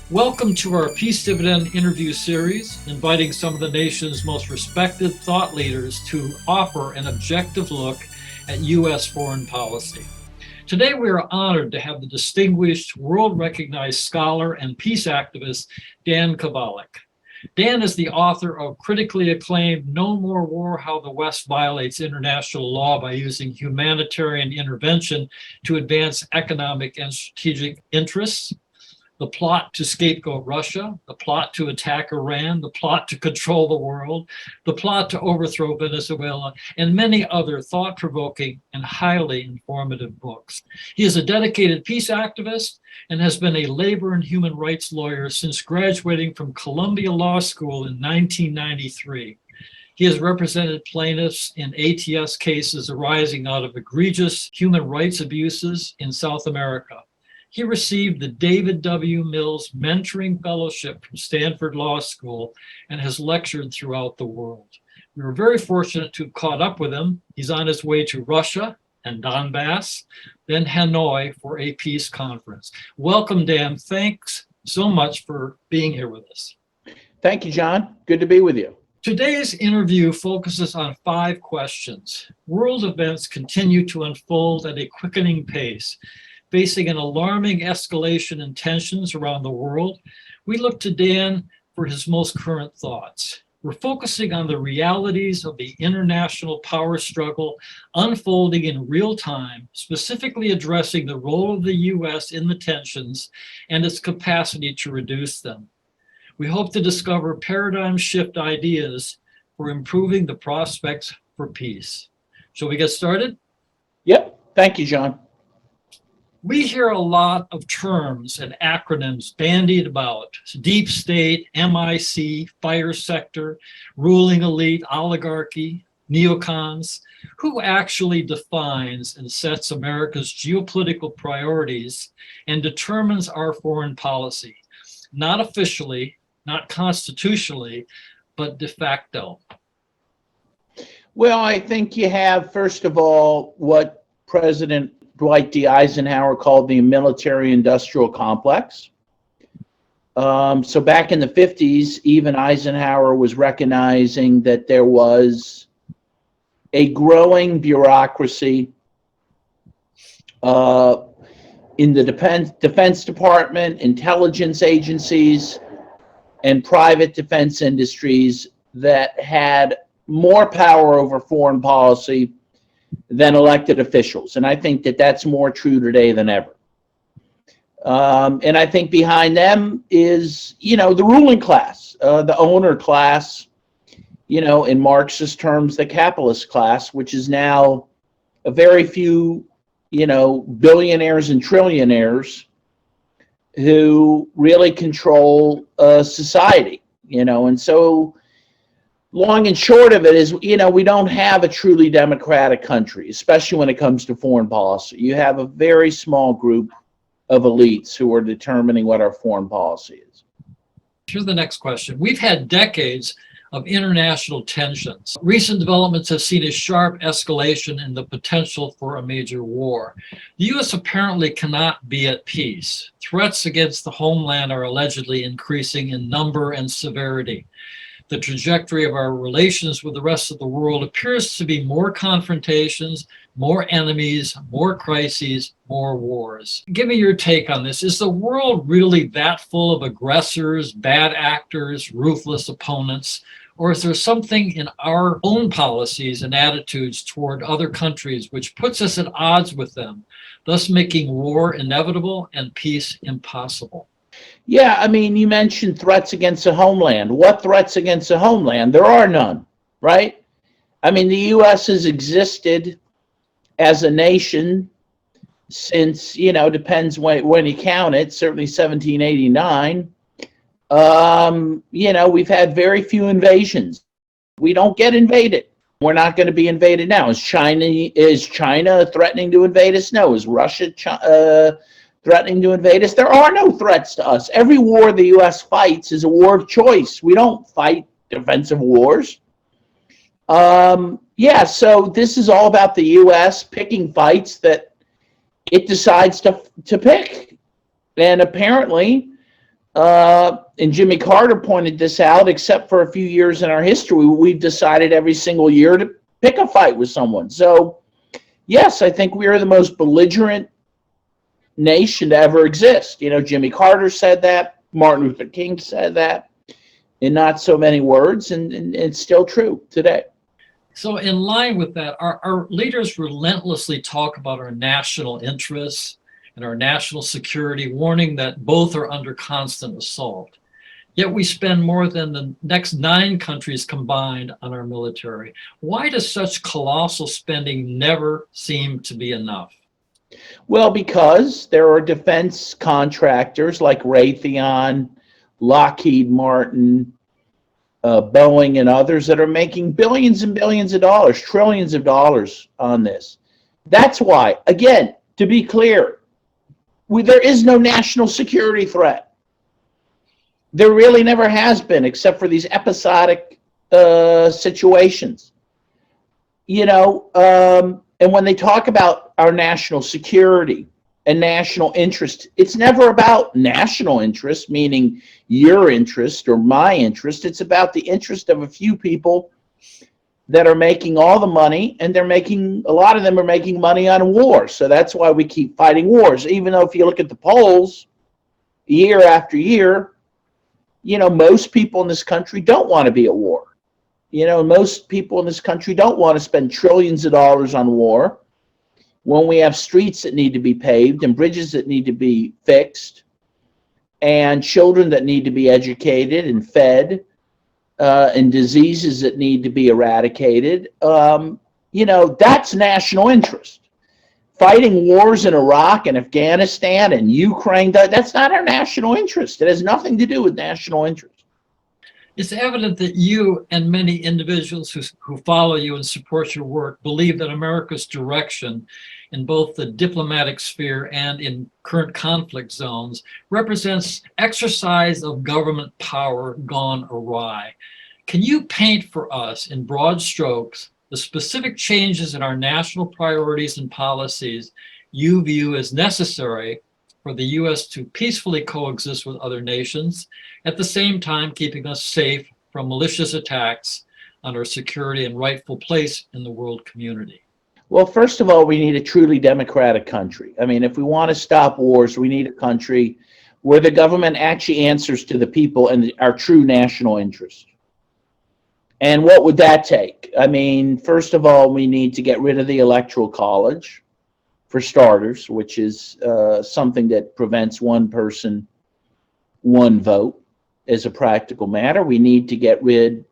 Welcome to our Peace Dividend interview series, inviting some of the nation's most respected thought leaders to offer an objective look at U.S. foreign policy. Today, we are honored to have the distinguished, world-recognized scholar and peace activist, Dan Kovalik. Dan is the author of critically acclaimed No More War: How the West Violates International Law by Using Humanitarian Intervention to Advance Economic and Strategic Interests, The Plot to Scapegoat Russia, The Plot to Attack Iran, The Plot to Control the World, The Plot to Overthrow Venezuela, and many other thought-provoking and highly informative books. He is a dedicated peace activist and has been a labor and human rights lawyer since graduating from Columbia Law School in 1993. He has represented plaintiffs in ATS cases arising out of egregious human rights abuses in South America. He received the David W. Mills Mentoring Fellowship from Stanford Law School and has lectured throughout the world. We were very fortunate to have caught up with him. He's on his way to Russia and Donbas, then Hanoi for a peace conference. Welcome, Dan. Thanks so much for being here with us. Thank you, John. Good to be with you. Today's interview focuses on 5 questions. World events continue to unfold at a quickening pace. Facing an alarming escalation in tensions around the world, we look to Dan for his most current thoughts. We're focusing on the realities of the international power struggle unfolding in real time, specifically addressing the role of the U.S. in the tensions and its capacity to reduce them. We hope to discover paradigm shift ideas for improving the prospects for peace. Shall we get started? Yep. Thank you, John. We hear a lot of terms and acronyms bandied about: deep state, MIC, fire sector, ruling elite, oligarchy, neocons. Who actually defines and sets America's geopolitical priorities and determines our foreign policy? Not officially, not constitutionally, but de facto. Well, I think you have, first of all, what President Dwight D. Eisenhower called the military-industrial complex. So back in the 50s, even Eisenhower was recognizing that there was a growing bureaucracy in the Defense Department, intelligence agencies, and private defense industries that had more power over foreign policy than elected officials. And I think that that's more true today than ever. And I think behind them is, the ruling class, the owner class, in Marxist terms, the capitalist class, which is now a very few, billionaires and trillionaires who really control society, and so long and short of it is, we don't have a truly democratic country, especially when it comes to foreign policy. You have a very small group of elites who are determining what our foreign policy is. Here's the next question. We've had decades of international tensions. Recent developments have seen a sharp escalation in the potential for a major war. The U.S. apparently cannot be at peace. Threats against the homeland are allegedly increasing in number and severity. The trajectory of our relations with the rest of the world appears to be more confrontations, more enemies, more crises, more wars. Give me your take on this. Is the world really that full of aggressors, bad actors, ruthless opponents? Or is there something in our own policies and attitudes toward other countries which puts us at odds with them, thus making war inevitable and peace impossible? Yeah, you mentioned threats against the homeland. What threats against the homeland? There are none, right? The U.S. has existed as a nation since, depends when you count it, certainly 1789. We've had very few invasions. We don't get invaded. We're not going to be invaded now. Is China threatening to invade us? No. Is Russia threatening to invade us? There are no threats to us. Every war the U.S. fights is a war of choice. We don't fight defensive wars. So this is all about the U.S. picking fights that it decides to pick. And apparently, And Jimmy Carter pointed this out, except for a few years in our history, we've decided every single year to pick a fight with someone. So, yes, I think we are the most belligerent nation to ever exist. You know, Jimmy Carter said that, Martin Luther King said that, in not so many words, and it's still true today. So in line with that, our leaders relentlessly talk about our national interests and our national security, warning that both are under constant assault. Yet we spend more than the next 9 countries combined on our military. Why does such colossal spending never seem to be enough? Well, because there are defense contractors like Raytheon, Lockheed Martin, Boeing, and others that are making billions and billions of dollars, trillions of dollars on this. That's why, again, to be clear, there is no national security threat. There really never has been, except for these episodic situations. You know, and when they talk about our national security and national interest, it's never about national interest, meaning your interest or my interest. It's about the interest of a few people that are making all the money, and a lot of them are making money on war. So that's why we keep fighting wars. Even though if you look at the polls year after year, you know, most people in this country don't want to be at war. You know, most people in this country don't want to spend trillions of dollars on war when we have streets that need to be paved and bridges that need to be fixed and children that need to be educated and fed and diseases that need to be eradicated. You know, that's national interest. Fighting wars in Iraq and Afghanistan and Ukraine, that's not our national interest. It has nothing to do with national interest. It's evident that you and many individuals who follow you and support your work believe that America's direction in both the diplomatic sphere and in current conflict zones represents exercise of government power gone awry. Can you paint for us in broad strokes the specific changes in our national priorities and policies you view as necessary for the U.S. to peacefully coexist with other nations, at the same time keeping us safe from malicious attacks on our security and rightful place in the world community? Well, first of all, we need a truly democratic country. I mean, if we want to stop wars, we need a country where the government actually answers to the people and our true national interest. And what would that take? I mean, first of all, we need to get rid of the Electoral College, for starters, which is something that prevents one person, one vote as a practical matter. We need to get rid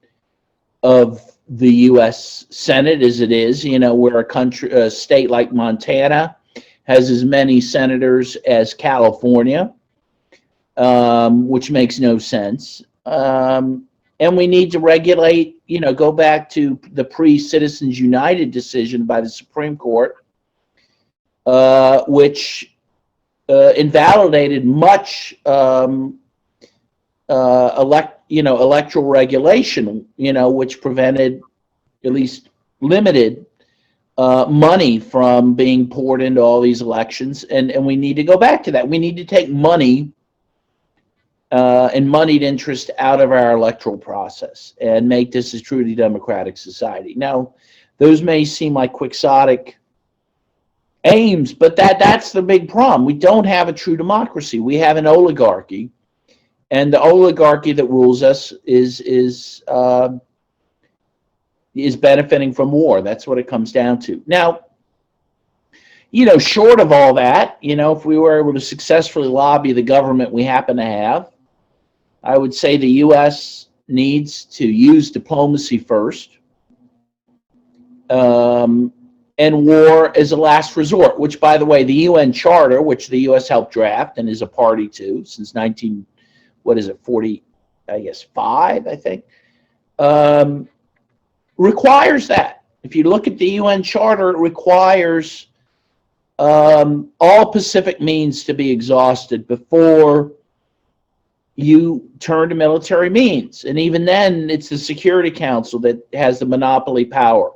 of the U.S. Senate as it is, you know, where a state like Montana has as many senators as California, which makes no sense. And we need to regulate, you know, go back to the pre-Citizens United decision by the Supreme Court, which invalidated much electoral regulation, you know, which prevented, at least limited, money from being poured into all these elections. And we need to go back to that. We need to take money and moneyed interest out of our electoral process and make this a truly democratic society. Now, those may seem like quixotic aims, but that's the big problem. We don't have a true democracy. We have an oligarchy, and the oligarchy that rules us is benefiting from war. That's what it comes down to. Now, you know, short of all that, you know, if we were able to successfully lobby the government we happen to have, I would say the U.S. needs to use diplomacy first, and war as a last resort, which, by the way, the UN Charter, which the U.S. helped draft and is a party to since 40, I guess, 5, I think, requires that. If you look at the UN Charter, it requires all Pacific means to be exhausted before you turn to military means. And even then, it's the Security Council that has the monopoly power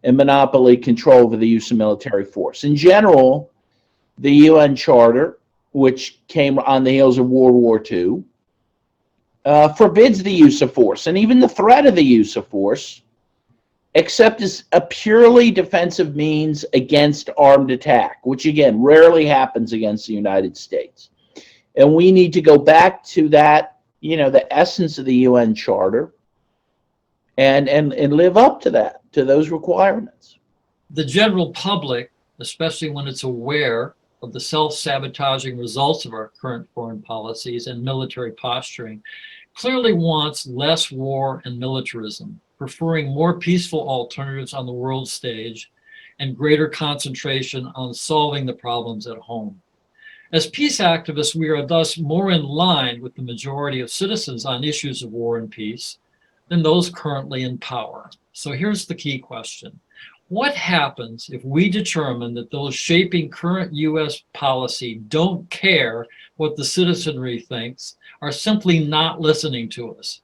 and monopoly control over the use of military force. In general, the UN Charter which came on the heels of World War II, forbids the use of force and even the threat of the use of force, except as a purely defensive means against armed attack, which again rarely happens against the United States. And we need to go back to that, the essence of the UN Charter, and live up to that, to those requirements. The general public, especially when it's aware of the self-sabotaging results of our current foreign policies and military posturing, clearly wants less war and militarism, preferring more peaceful alternatives on the world stage and greater concentration on solving the problems at home. As peace activists, we are thus more in line with the majority of citizens on issues of war and peace than those currently in power. So here's the key question. What happens if we determine that those shaping current US policy don't care what the citizenry thinks, are simply not listening to us?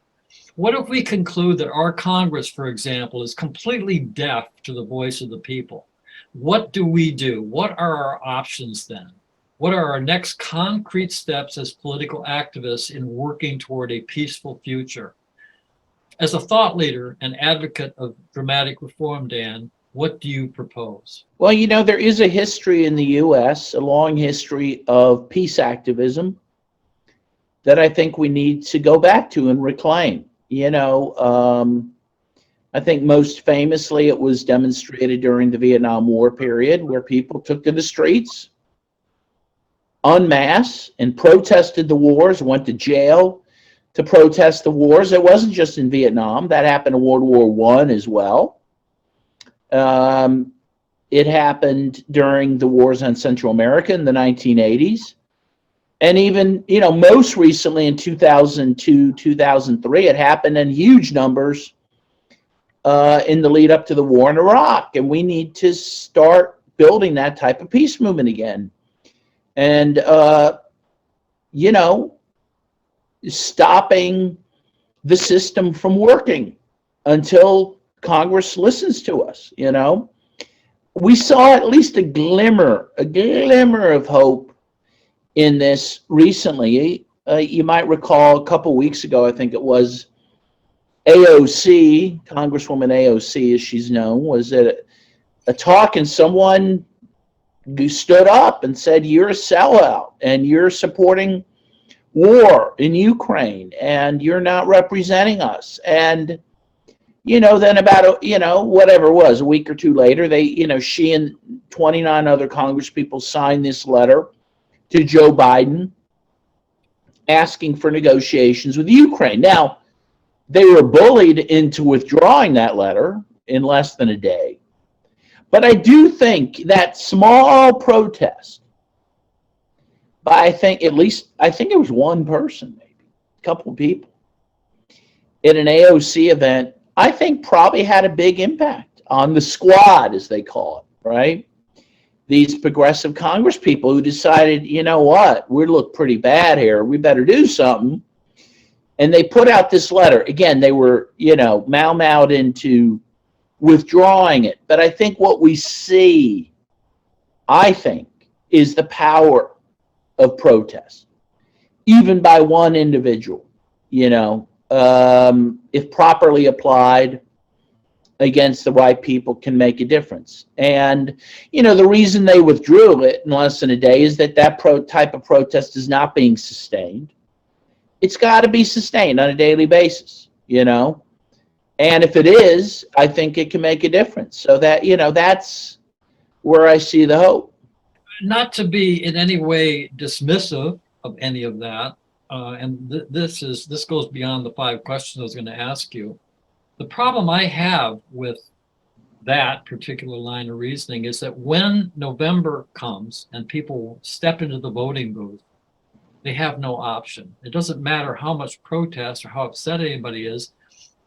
What if we conclude that our Congress, for example, is completely deaf to the voice of the people? What do we do? What are our options then? What are our next concrete steps as political activists in working toward a peaceful future? As a thought leader and advocate of dramatic reform, Dan, what do you propose? Well, there is a history in the U.S., a long history of peace activism that I think we need to go back to and reclaim. I think most famously it was demonstrated during the Vietnam War period, where people took to the streets en masse and protested the wars, went to jail to protest the wars. It wasn't just in Vietnam. That happened in World War I as well. It happened during the wars on Central America in the 1980s. And even, most recently in 2002, 2003, it happened in huge numbers in the lead up to the war in Iraq. And we need to start building that type of peace movement again. And, stopping the system from working until Congress listens to us. We saw at least a glimmer of hope in this recently. You might recall a couple weeks ago, I think it was, AOC, Congresswoman AOC, as she's known, was at a talk, and someone stood up and said, "You're a sellout, and you're supporting war in Ukraine, and you're not representing us." And then about whatever it was, a week or two later, she and 29 other Congresspeople signed this letter to Joe Biden asking for negotiations with Ukraine. Now, they were bullied into withdrawing that letter in less than a day. But I do think that small protest by, I think it was one person, maybe a couple of people, at an AOC event, I think probably had a big impact on the squad, as they call it, right? These progressive Congress people who decided, we look pretty bad here. We better do something. And they put out this letter. Again, they were, mau-maued into withdrawing it. But I think what we see, is the power of protest, even by one individual, if properly applied against the right people, can make a difference. And, the reason they withdrew it in less than a day is that type of protest is not being sustained. It's got to be sustained on a daily basis, And if it is, I think it can make a difference. So that, that's where I see the hope. Not to be in any way dismissive of any of that, and this goes beyond the 5 questions I was going to ask you. The problem I have with that particular line of reasoning is that when November comes and people step into the voting booth, they have no option. It doesn't matter how much protest or how upset anybody is.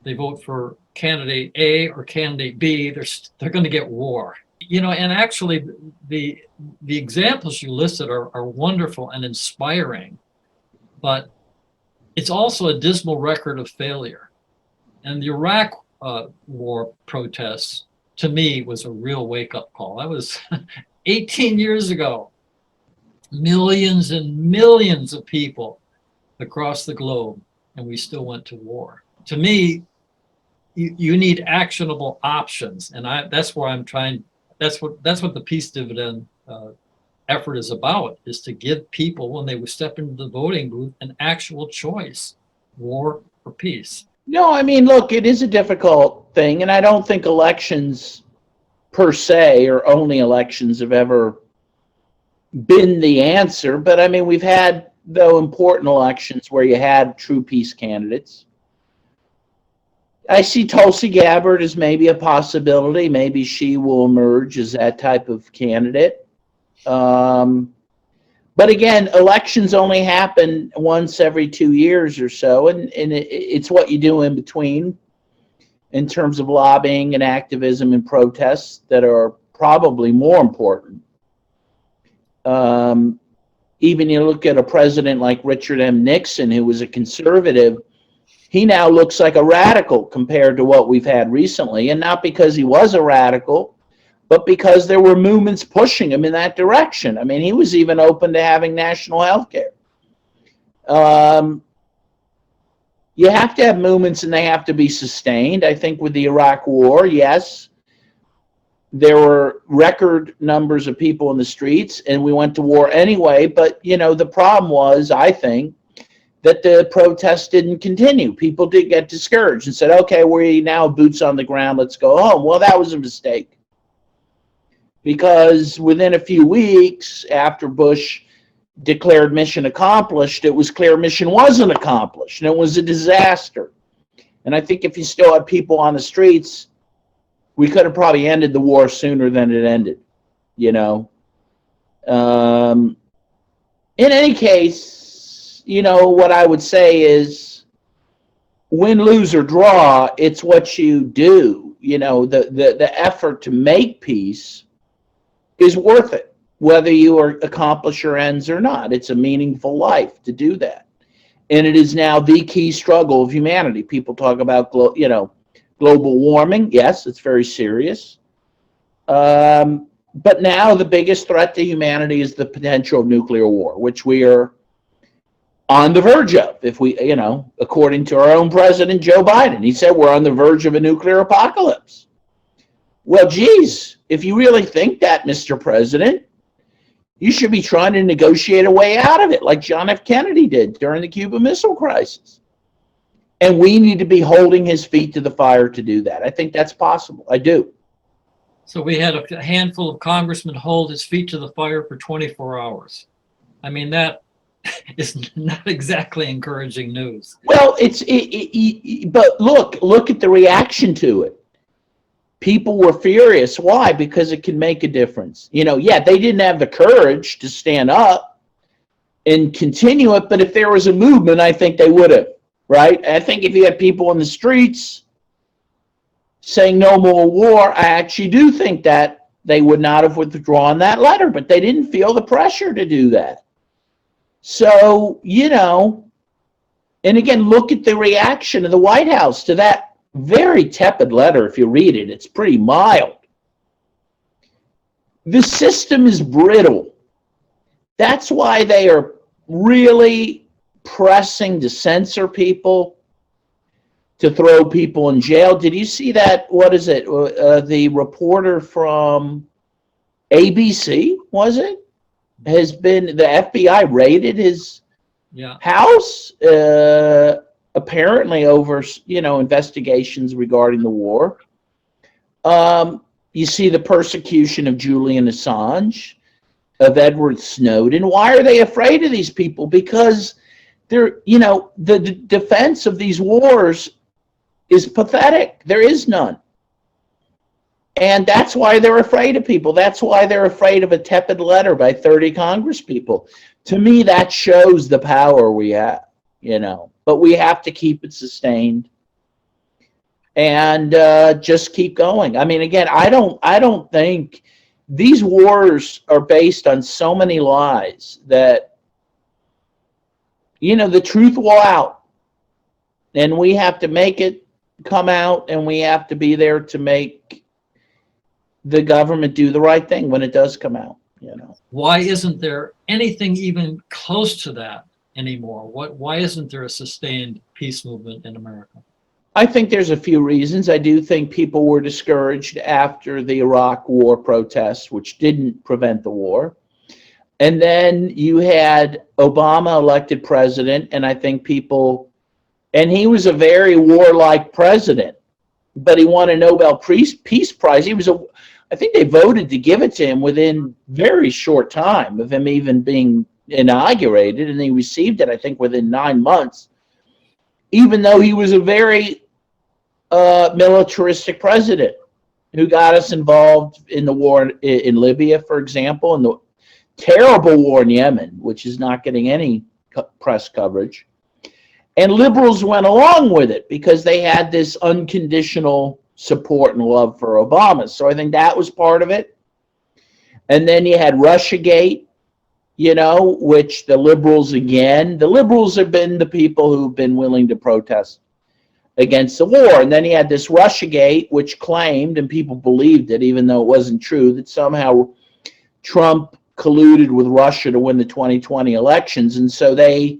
They vote for candidate A or candidate B, they're going to get war. And actually the examples you listed are wonderful and inspiring, but it's also a dismal record of failure. And the Iraq war protests, to me, was a real wake-up call. That was 18 years ago. millions and millions of people across the globe, and we still went to war. To me, you need actionable options, and that's where I'm trying. That's what the Peace Dividend effort is about: is to give people, when they step into the voting booth, an actual choice: war or peace. No, I mean, look, it is a difficult thing, and I don't think elections per se, or only elections, have ever been the answer. But I mean, we've had, though, important elections where you had true peace candidates. I see Tulsi Gabbard as maybe a possibility. Maybe she will emerge as that type of candidate. But again, elections only happen once every 2 years or so, and it's what you do in between in terms of lobbying and activism and protests that are probably more important. Even you look at a president like Richard M. Nixon, who was a conservative, he now looks like a radical compared to what we've had recently, and not because he was a radical, but because there were movements pushing him in that direction. I mean, he was even open to having national health care. You have to have movements, and they have to be sustained. I think with the Iraq War, yes, there were record numbers of people in the streets, and we went to war anyway. But, you know, the problem was, I think, that the protests didn't continue. People did get discouraged and said, okay, we're now boots on the ground, let's go home. Well, that was a mistake. Because within a few weeks after Bush declared mission accomplished, it was clear mission wasn't accomplished, and it was a disaster. And I think if you still had people on the streets, we could have probably ended the war sooner than it ended, you know. In any case, you know, what I would say is, win, lose, or draw, it's what you do. You know, the effort to make peace is worth it, whether you accomplish your ends or not. It's a meaningful life to do that. And it is now the key struggle of humanity. People talk about, global warming. Yes, it's very serious. But now the biggest threat to humanity is the potential of nuclear war, which we are on the verge of. If we, according to our own president, Joe Biden, he said we're on the verge of a nuclear apocalypse. Well, geez, if you really think that, Mr. President, you should be trying to negotiate a way out of it, like John F. Kennedy did during the Cuban Missile Crisis. And we need to be holding his feet to the fire to do that. I think that's possible. I do. So we had a handful of congressmen hold his feet to the fire for 24 hours. I mean, that is not exactly encouraging news. Well, but look at the reaction to it. People were furious. Why? Because it can make a difference. Yeah, they didn't have the courage to stand up and continue it, but if there was a movement, I think they would have, right? I think if you had people in the streets saying no more war, I actually do think that they would not have withdrawn that letter, but they didn't feel the pressure to do that. So, and again, look at the reaction of the White House to that very tepid letter. If you read it, it's pretty mild. The system is brittle. That's why they are really pressing to censor people, to throw people in jail. Did you see that? What is it? The reporter from ABC, was it? Has been, the FBI raided his house, apparently over, investigations regarding the war. You see the persecution of Julian Assange, of Edward Snowden. Why are they afraid of these people? Because they're, the defense of these wars is pathetic. There is none. And that's why they're afraid of people. That's why they're afraid of a tepid letter by 30 congresspeople. To me, that shows the power we have, But we have to keep it sustained and just keep going. I mean, again, I don't think these wars are based on so many lies that, the truth will out. And we have to make it come out, and we have to be there to make the government do the right thing when it does come out, you know. Why isn't there anything even close to that anymore? Why isn't there a sustained peace movement in America? I think there's a few reasons. I do think people were discouraged after the Iraq war protests, which didn't prevent the war. And then you had Obama elected president, and I think people, and he was a very warlike president, but he won a Nobel Peace Prize. I think they voted to give it to him within very short time of him even being inaugurated, and he received it, I think, within 9 months, even though he was a very militaristic president who got us involved in the war in Libya, for example, and the terrible war in Yemen, which is not getting any press coverage. And liberals went along with it because they had this unconditional support and love for Obama. So I think that was part of it. And then you had Russiagate, you know, which the liberals have been the people who've been willing to protest against the war. And then he had this Russiagate, which claimed, and people believed it, even though it wasn't true, that somehow Trump colluded with Russia to win the 2020 elections. And so they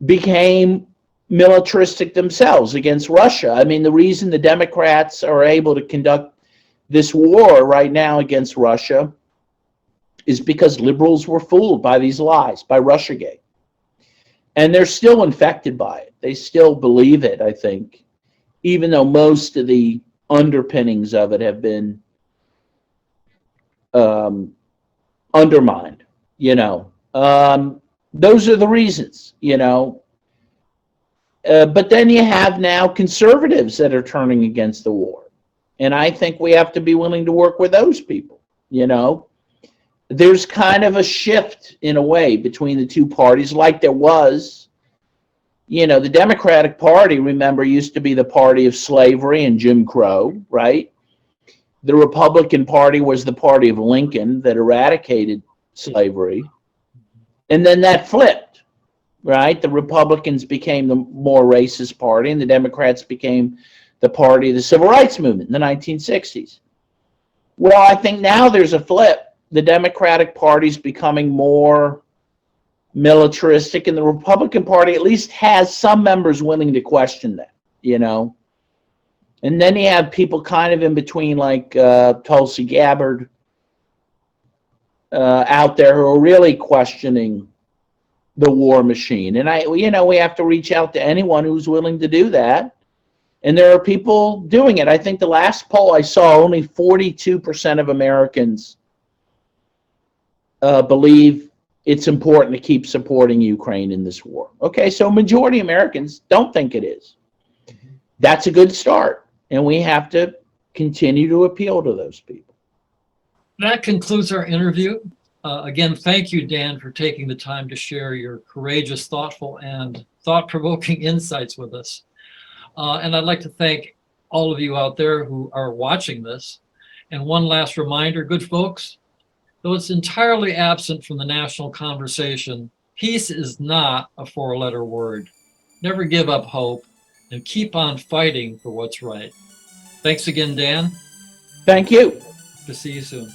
became militaristic themselves against Russia. I mean, the reason the Democrats are able to conduct this war right now against Russia is because liberals were fooled by these lies, by Russiagate. And they're still infected by it. They still believe it, I think, even though most of the underpinnings of it have been undermined, you know. Those are the reasons, you know. But then you have now conservatives that are turning against the war. And I think we have to be willing to work with those people, you know. There's kind of a shift in a way between the two parties, like there was, you know, the Democratic Party, remember, used to be the party of slavery and Jim Crow, right? The Republican Party was the party of Lincoln that eradicated slavery. And then that flipped, right? The Republicans became the more racist party, and the Democrats became the party of the Civil Rights Movement in the 1960s. Well, I think now there's a flip. The Democratic Party is becoming more militaristic, and the Republican Party at least has some members willing to question that, you know. And then you have people kind of in between, like Tulsi Gabbard out there who are really questioning the war machine. And we have to reach out to anyone who's willing to do that. And there are people doing it. I think the last poll I saw, only 42% of Americans believe it's important to keep supporting Ukraine in this war. Okay, so majority of Americans don't think it is. That's a good start, and we have to continue to appeal to those people. That concludes our interview. Again, thank you, Dan, for taking the time to share your courageous, thoughtful, and thought-provoking insights with us. And I'd like to thank all of you out there who are watching this. And one last reminder, good folks, though it's entirely absent from the national conversation, peace is not a four-letter word. Never give up hope and keep on fighting for what's right. Thanks again, Dan. Thank you. To see you soon.